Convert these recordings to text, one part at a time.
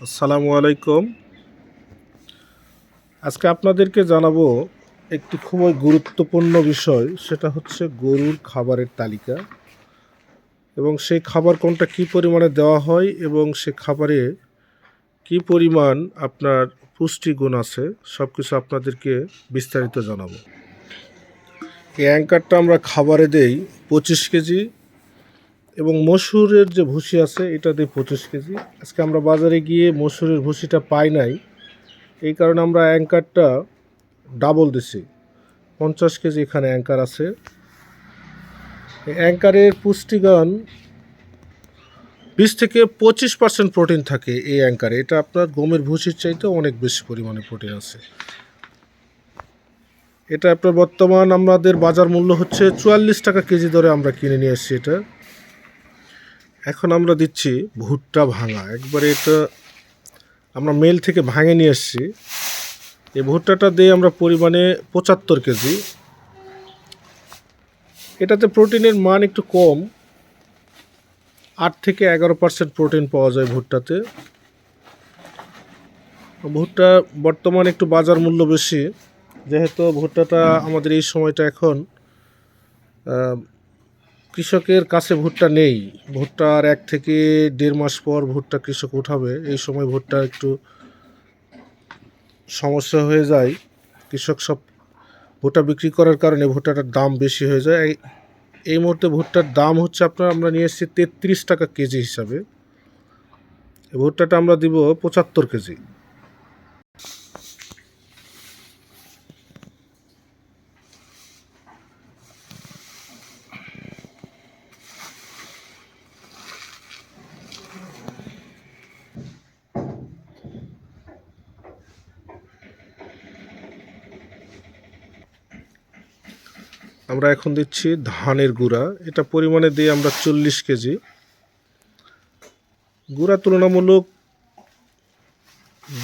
আসসালামু আলাইকুম। আজকে আপনাদেরকে জানাবো একটি খুবই গুরুত্বপূর্ণ বিষয়, সেটা হচ্ছে গরুর খাবারের তালিকা এবং সেই খাবার কোনটা কী পরিমাণে দেওয়া হয় এবং সে খাবারে কী পরিমাণ আপনার পুষ্টিগুণ আছে, সব কিছু আপনাদেরকে বিস্তারিত জানাবো। এই অ্যাঙ্কারটা আমরা খাবারে দেই 25 কেজি এবং মসুরের যে ভুসি আছে এটা দিই 25 কেজি। আজকে আমরা বাজারে গিয়ে মসুরের ভুসিটা পাই নাই, এই কারণে আমরা অ্যাঙ্কারটা ডাবল দিছি। 50 কেজি এখানে অ্যাঙ্কার আছে। এই অ্যাঙ্কারের পুষ্টিগুণ 20 থেকে 25% প্রোটিন থাকে এই অ্যাঙ্কারে। এটা আপনার গমের ভুসির চাইতে অনেক বেশি পরিমাণে প্রোটিন আছে। এটা আপনার বর্তমান আমাদের বাজার মূল্য হচ্ছে 44 টাকা কেজি দরে আমরা কিনে নিয়ে এসেছি এটা। এখন আমরা দিচ্ছি ভুট্টা ভাঙা, একবারে এটা আমরা মেল থেকে ভাঙে নিয়ে এসেছি। এই ভুট্টাটা দিয়ে আমরা পরিমাণে 75 কেজি। এটাতে প্রোটিনের মান একটু কম, 8 থেকে 11% প্রোটিন পাওয়া যায় ভুট্টাতে। ভুট্টা বর্তমানে একটু বাজার মূল্য বেশি, যেহেতু ভুট্টাটা আমাদের এই সময়টা এখন কৃষকের কাছে ভুট্টা নেই। ভুট্টার 1 থেকে 1.5 মাস পর ভুট্টা কৃষক উঠাবে, এই সময় ভুট্টা একটু সমস্যা হয়ে যায়। কৃষক সব ভুট্টা বিক্রি করার কারণে ভুট্টাটার দাম বেশি হয়ে যায়। এই মুহূর্তে ভুট্টার দাম হচ্ছে আমরা নিয়ে এসেছি 33 টাকা কেজি হিসাবে। এই ভুট্টাটা আমরা দিব 75 কেজি। আমরা এখন দিচ্ছি ধানের গুঁড়া, এটা পরিমাণে দিয়ে আমরা 40 কেজি। গুঁড়া তুলনামূলক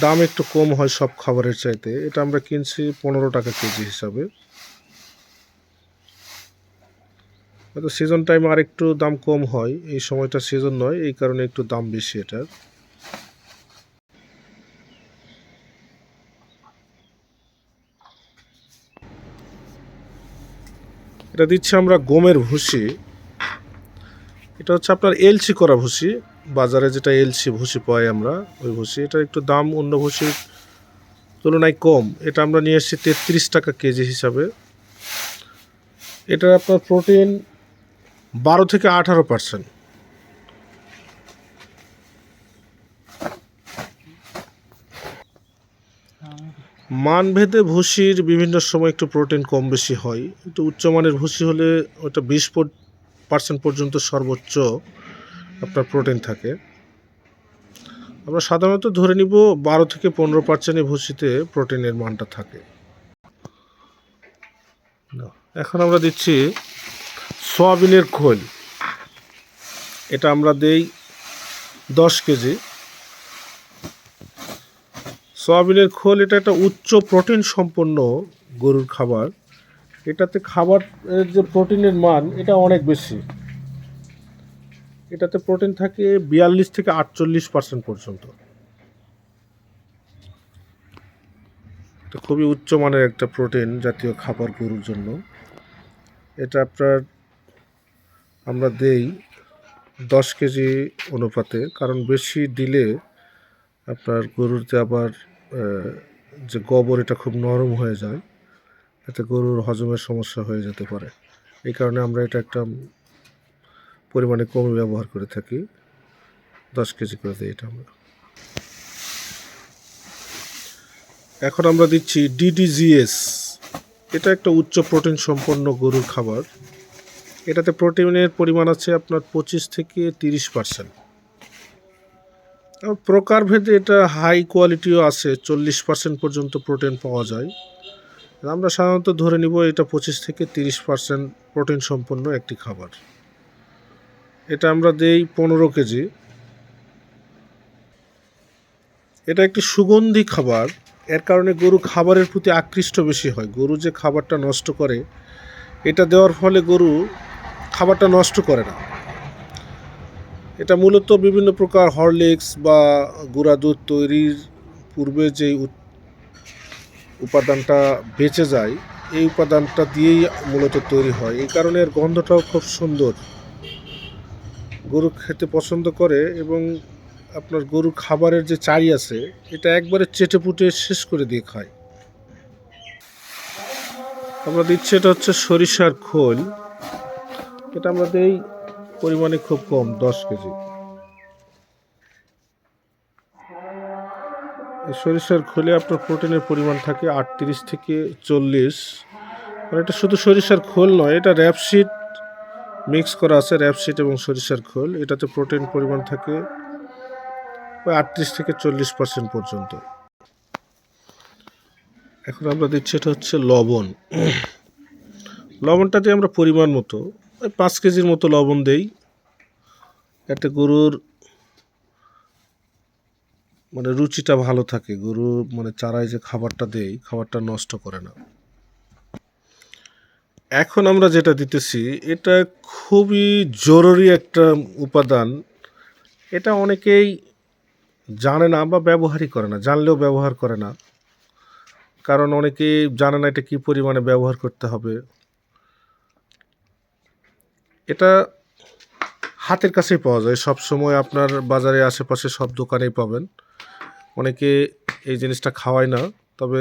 দাম একটু কম হয় সব খাবারের চাইতে, এটা আমরা কিনছি 15 টাকা কেজি হিসাবে। হয়তো সিজন টাইম আর একটু দাম কম হয়, এই সময়টা সিজন নয়, এই কারণে একটু দাম বেশি এটার। এটা দিচ্ছি আমরা গমের ভুসি, এটা হচ্ছে আপনার এলসি করা ভুসি। বাজারে যেটা এলসি ভুসি পাই আমরা, ওই ভুসি। এটা একটু দাম অন্য ভুসির তুলনায় কম। এটা আমরা নিয়ে এসেছি 33 টাকা কেজি হিসাবে। এটা আপনার প্রোটিন 12 থেকে 18%। মানভেদে ভুসির বিভিন্ন সময় একটু প্রোটিন কম বেশি হয়। একটু উচ্চমানের ভুসি হলে ওটা 20% পর্যন্ত সর্বোচ্চ আপনার প্রোটিন থাকে। আমরা সাধারণত ধরে নিব 12 থেকে 15% ভুসিতে প্রোটিনের মানটা থাকে। এখন আমরা দিচ্ছি সয়াবিনের খোল, এটা আমরা দেই 10 কেজি। সয়াবিনের খোল এটা একটা উচ্চ প্রোটিন সম্পন্ন গরুর খাবার। এটাতে খাবারের যে প্রোটিনের মান এটা অনেক বেশি। এটাতে প্রোটিন থাকে 42 থেকে 48% পর্যন্ত। এটা খুবই উচ্চমানের একটা প্রোটিন জাতীয় খাবার গরুর জন্য। এটা আমরা দেই 10 কেজি অনুপাতে, কারণ বেশি দিলে আপনার গরুরতে আবার যে গোবর এটা খুব নরম হয়ে যায়, এতে গরুর হজমের সমস্যা হয়ে যেতে পারে। এই কারণে আমরা এটা একটা পরিমাণে কমে ব্যবহার করে থাকি। 10 কেজি করে দিই এটা আমরা। এখন আমরা দিচ্ছি ডিডিজিএস, এটা একটা উচ্চ প্রোটিন সম্পন্ন গরুর খাবার। এটাতে প্রোটিনের পরিমাণ আছে আপনার 25 থেকে 30%। প্রকারভেদে এটা হাই কোয়ালিটিও আছে, 40% পর্যন্ত প্রোটিন পাওয়া যায়। আমরা সাধারণত ধরে নিব এটা 25 থেকে 30% প্রোটিন সম্পন্ন একটি খাবার। এটা আমরা দেই 15 কেজি। এটা একটি সুগন্ধি খাবার, এর কারণে গরু খাবারের প্রতি আকৃষ্ট বেশি হয়। গরু যে খাবারটা নষ্ট করে, এটা দেওয়ার ফলে গরু খাবারটা নষ্ট করে না। এটা মূলত বিভিন্ন প্রকার হরলিক্স বা গুঁড়া দুধ তৈরির পূর্বে যে উপাদানটা বেঁচে যায়, এই উপাদানটা দিয়েই মূলত তৈরি হয়। এই কারণে এর গন্ধটাও খুব সুন্দর, গরু খেতে পছন্দ করে। এবং আপনার গরুর খাবারের যে চাই আছে, এটা একবারে চেটেপুটে শেষ করে দিয়ে খায়। আমরা দিচ্ছি, এটা হচ্ছে সরিষার খোল। এটা আমরা দেই পরিমাণে খুব কম, 10 কেজি। এই সরিষার খোলে আপনার প্রোটিনের পরিমাণ থাকে 38 থেকে 40। আর এটা শুধু সরিষার খোল নয়, এটা র্যাপসিড মিক্স করা আছে, র্যাপসিড এবং সরিষার খোল। এটাতে প্রোটিন পরিমাণ থাকে 38 থেকে 40% পর্যন্ত। এখন আমরা দিচ্ছি, এটা হচ্ছে লবণ। লবণটা দিয়ে আমরা পরিমাণ মতো 5 কেজির মতো লবণ দেই। এতে গরুর মানে রুচিটা ভালো থাকে, গরু মানে চারায় যে খাবারটা দেই, খাবারটা নষ্ট করে না। এখন আমরা যেটা দিতেছি, এটা খুবই জরুরি একটা উপাদান। এটা অনেকেই জানে না বা ব্যবহারই করে না, জানলেও ব্যবহার করে না। কারণ অনেকেই জানে না এটা কী পরিমাণে ব্যবহার করতে হবে। এটা হাতের কাছেই পাওয়া যায়, সব সময় আপনার বাজারে আশেপাশে সব দোকানেই পাবেন। অনেকে এই জিনিসটা খাওয়ায় না, তবে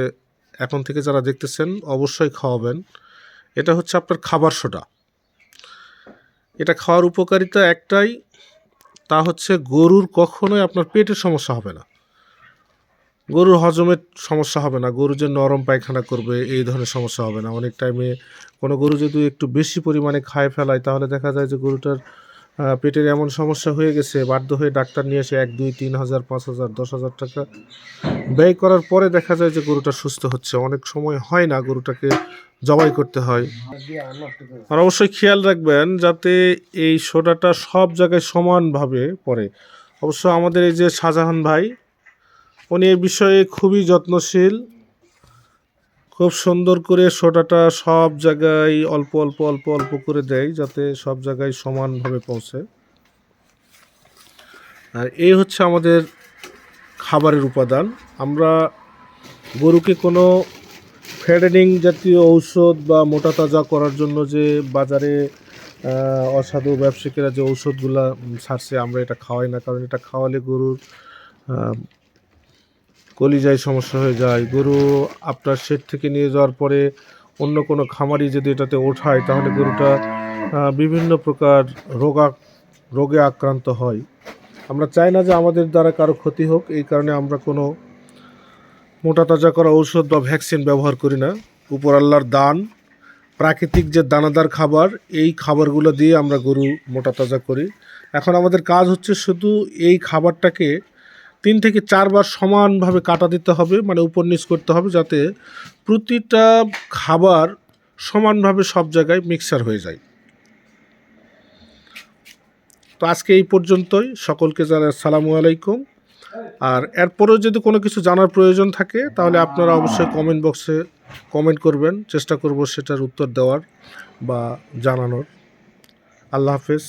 এখন থেকে যারা দেখতেছেন অবশ্যই খাওয়াবেন। এটা হচ্ছে আপনার খাবার সোডা। এটা খাওয়ার উপকারিতা একটাই, তা হচ্ছে গরুর কখনোই আপনার পেটের সমস্যা হবে না, গরুর হজমের সমস্যা হবে না, গরু যে নরম পায়খানা করবে এই ধরনের সমস্যা হবে না। অনেক টাইমে কোনো গরু যদি একটু বেশি পরিমাণে খায় ফেলায়, তাহলে দেখা যায় যে গরুটার পেটের এমন সমস্যা হয়ে গেছে, বাধ্য হয়ে ডাক্তার নিয়ে এসে 1, 2, 3 হাজার, 5 হাজার, 10 হাজার টাকা ব্যয় করার পরে দেখা যায় যে গরুটা সুস্থ হচ্ছে। অনেক সময় হয় না, গরুটাকে জবাই করতে হয়। আর অবশ্যই খেয়াল রাখবেন যাতে এই সোডাটা সব জায়গায় সমানভাবে পড়ে। অবশ্য আমাদের এই যে শাহজাহান ভাই, উনি এই বিষয়ে খুবই যত্নশীল, খুব সুন্দর করে সোডাটা সব জায়গায় অল্প অল্প অল্প অল্প করে দেয়, যাতে সব জায়গায় সমানভাবে পৌঁছে। আর এই হচ্ছে আমাদের খাবারের উপাদান। আমরা গরুকে কোনো ফ্যাটেনিং জাতীয় ঔষধ বা মোটা তাজা করার জন্য যে বাজারে অসাধু ব্যবসায়ীরা যে ঔষধগুলো ছাড়ছে, আমরা এটা খাওয়াই না। কারণ এটা খাওয়ালে গরুর কলিজায় সমস্যা হয়ে যায়। গরু আপনার শেড থেকে নিয়ে যাওয়ার পরে অন্য কোনো খামারি যদি এটাতে ওঠায়, তাহলে গরুটা বিভিন্ন প্রকার রোগে আক্রান্ত হয়। আমরা চাই না যে আমাদের দ্বারা কারো ক্ষতি হোক, এই কারণে আমরা কোনো মোটা তাজা করা ঔষধ বা ভ্যাকসিন ব্যবহার করি না। উপর আল্লাহর দান, প্রাকৃতিক যে দানাদার খাবার, এই খাবারগুলো দিয়ে আমরা গরু মোটা তাজা করি। এখন আমাদের কাজ হচ্ছে শুধু এই খাবারটাকে 3 থেকে 4 বার সমানভাবে কাটা দিতে হবে, মানে উপর নিচ করতে হবে, যাতে প্রতিটা খাবার সমানভাবে সব জায়গায় মিক্সার হয়ে যায়। তো আজকে এই পর্যন্তই। সকলকে জানাই আসসালামু আলাইকুম। আর এরপরেও যদি কোনো কিছু জানার প্রয়োজন থাকে, তাহলে আপনারা অবশ্যই কমেন্ট বক্সে কমেন্ট করবেন, চেষ্টা করব সেটার উত্তর দেওয়ার বা জানানোর। আল্লাহ হাফেজ।